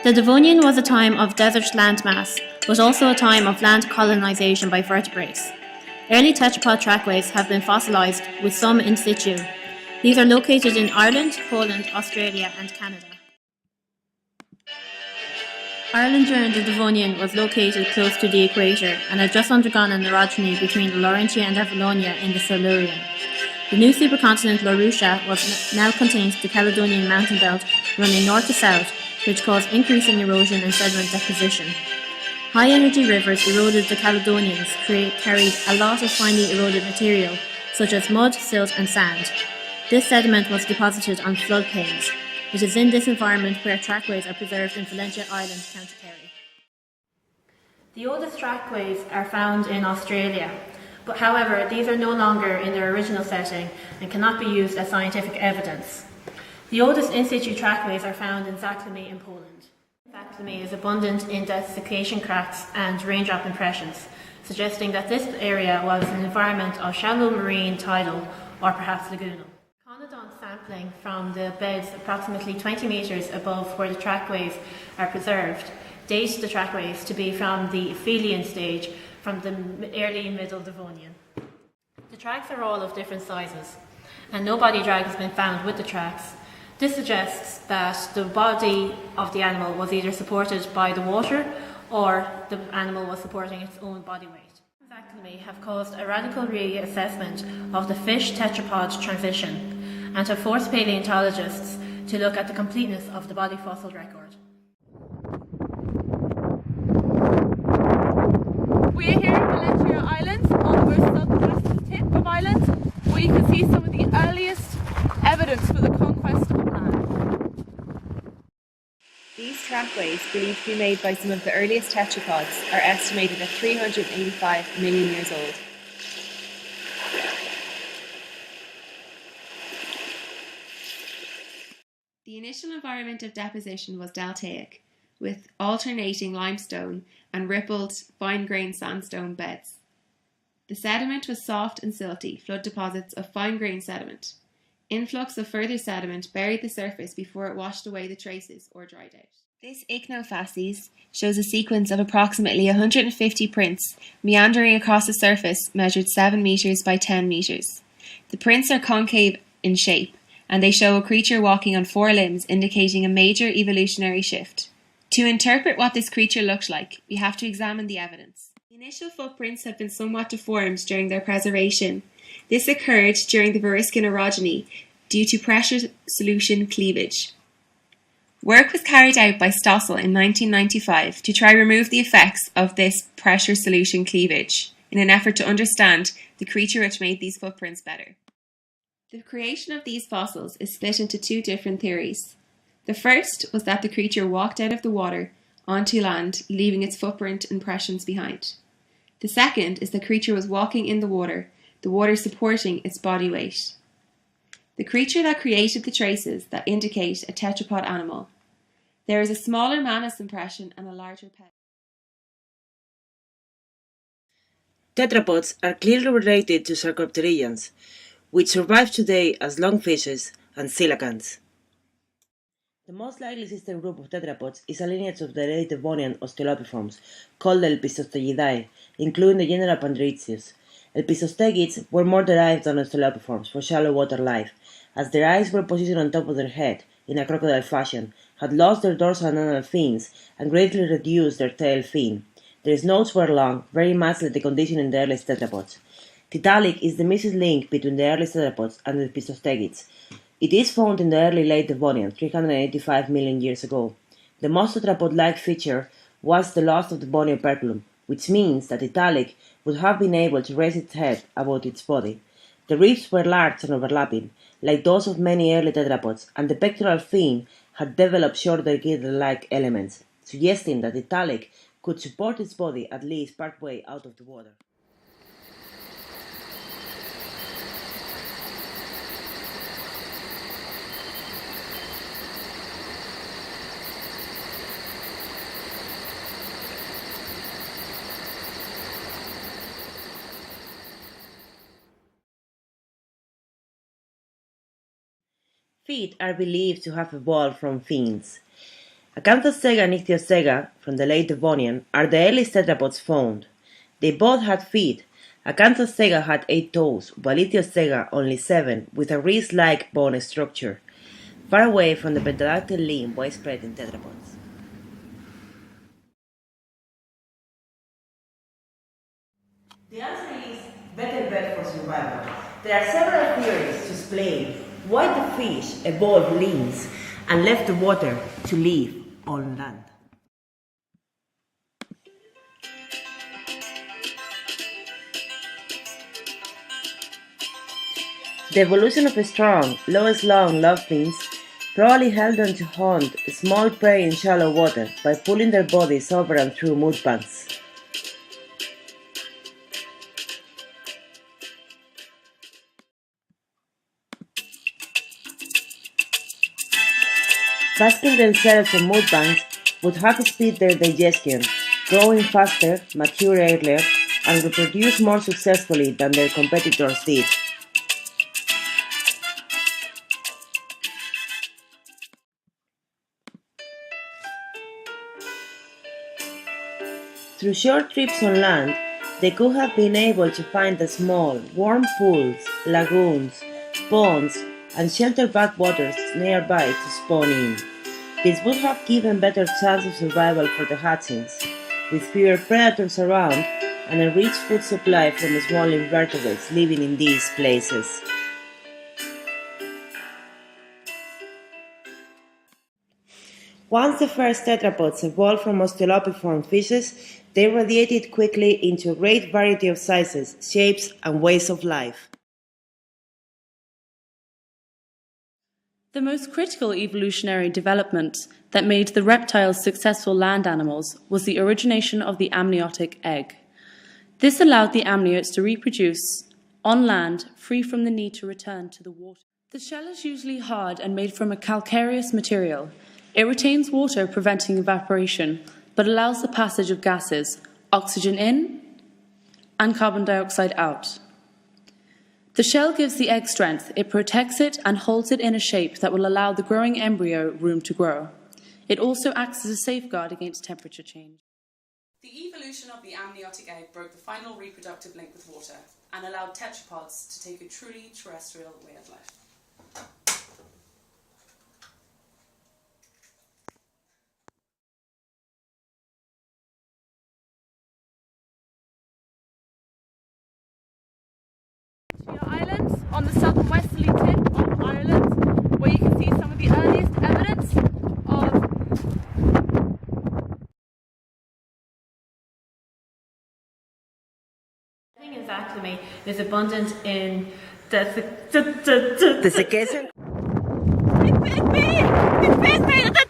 The Devonian was a time of desert landmass, but also a time of land colonisation by vertebrates. Early tetrapod trackways have been fossilised, with some in situ. These are located in Ireland, Poland, Australia and Canada. Ireland during the Devonian was located close to the equator and had just undergone an orogeny between the Laurentia and Avalonia in the Silurian. The new supercontinent Laurussia now contains the Caledonian mountain belt running north to south, which caused increasing erosion and sediment deposition. High-energy rivers eroded the Caledonians, carried a lot of finely eroded material, such as mud, silt and sand. This sediment was deposited on floodplains. It is in this environment where trackways are preserved in Valentia Island, County Kerry. The oldest trackways are found in Australia, but however, these are no longer in their original setting and cannot be used as scientific evidence. The oldest in-situ trackways are found in Zaklemy in Poland. Zaklemy is abundant in desiccation cracks and raindrop impressions, suggesting that this area was an environment of shallow marine, tidal, or perhaps lagoonal. Conodont sampling from the beds approximately 20 metres above where the trackways are preserved dates the trackways to be from the Aphelian stage from the early Middle Devonian. The tracks are all of different sizes, and no body drag has been found with the tracks. This suggests that the body of the animal was either supported by the water or the animal was supporting its own body weight. Zaklemy have caused a radical reassessment of the fish tetrapod transition and have forced paleontologists to look at the completeness of the body fossil record. We are here in Valentia Island on the southwest tip of Ireland, where you can see some of the earliest evidence for the Conquest of Land. These trackways, believed to be made by some of the earliest tetrapods, are estimated at 385 million years old. The initial environment of deposition was deltaic, with alternating limestone and rippled, fine-grained sandstone beds. The sediment was soft and silty, flood deposits of fine-grained sediment. Influx of further sediment buried the surface before it washed away the traces or dried out. This ichnofacies shows a sequence of approximately 150 prints meandering across a surface measured 7 metres by 10 metres. The prints are concave in shape, and they show a creature walking on 4 limbs, indicating a major evolutionary shift. To interpret what this creature looked like, we have to examine the evidence. The initial footprints have been somewhat deformed during their preservation. This occurred during the Variscan orogeny due to pressure solution cleavage. Work was carried out by Stossel in 1995 to try remove the effects of this pressure solution cleavage in an effort to understand the creature which made these footprints better. The creation of these fossils is split into 2 different theories. The first was that the creature walked out of the water onto land, leaving its footprint impressions behind. The second is the creature was walking in the water supporting its body weight. The creature that created the traces that indicate a tetrapod animal. There is a smaller manus impression and a larger pet. Tetrapods are clearly related to sarcopterygians, which survive today as lungfishes and coelacanths. The most likely sister group of tetrapods is a lineage of the late Devonian Australopithecines called the Elpistostegidae, including the general panderichthys. Elpistostegids were more derived than Australopithecines for shallow water life, as their eyes were positioned on top of their head in a crocodile fashion, had lost their dorsal and anal fins, and greatly reduced their tail fin. Their snouts were long, very much like the condition in the earliest tetrapods. Tiktaalik is the missing link between the earliest tetrapods and the Elpistostegids. It is found in the early late Devonian, 385 million years ago. The most tetrapod-like feature was the loss of the bony operculum, which means that Tiktaalik would have been able to raise its head above its body. The ribs were large and overlapping, like those of many early tetrapods, and the pectoral fin had developed shorter girdle-like elements, suggesting that Tiktaalik could support its body at least partway out of the water. Feet are believed to have evolved from fins. Acanthosega and Ichthyosega from the late Devonian are the earliest tetrapods found. They both had feet. Acanthosega had 8 toes, while Ichthyosega only 7, with a wrist-like bone structure, far away from the pentadactyl limb widespread in tetrapods. The answer is better bet for survival. There are several theories to explain why the fish evolved limbs and left the water to live on land. The evolution of strong, low-slung love fins probably helped them to hunt small prey in shallow water by pulling their bodies over and through mud banks. Basking themselves on mud banks would half speed their digestion, growing faster, mature earlier, and reproduce more successfully than their competitors did. Through short trips on land, they could have been able to find the small, warm pools, lagoons, ponds, and sheltered backwaters nearby to spawn in. This would have given better chance of survival for the hatchings, with fewer predators around and a rich food supply from small invertebrates living in these places. Once the first tetrapods evolved from osteolopiform fishes, they radiated quickly into a great variety of sizes, shapes, and ways of life. The most critical evolutionary development that made the reptiles successful land animals was the origination of the amniotic egg. This allowed the amniotes to reproduce on land, free from the need to return to the water. The shell is usually hard and made from a calcareous material. It retains water, preventing evaporation, but allows the passage of gases, oxygen in and carbon dioxide out. The shell gives the egg strength. It protects it and holds it in a shape that will allow the growing embryo room to grow. It also acts as a safeguard against temperature change. The evolution of the amniotic egg broke the final reproductive link with water and allowed tetrapods to take a truly terrestrial way of life. Islands on the southwesterly tip of Ireland, where you can see some of the earliest evidence of Is acme is abundant in Desiccation. It's big! It's big!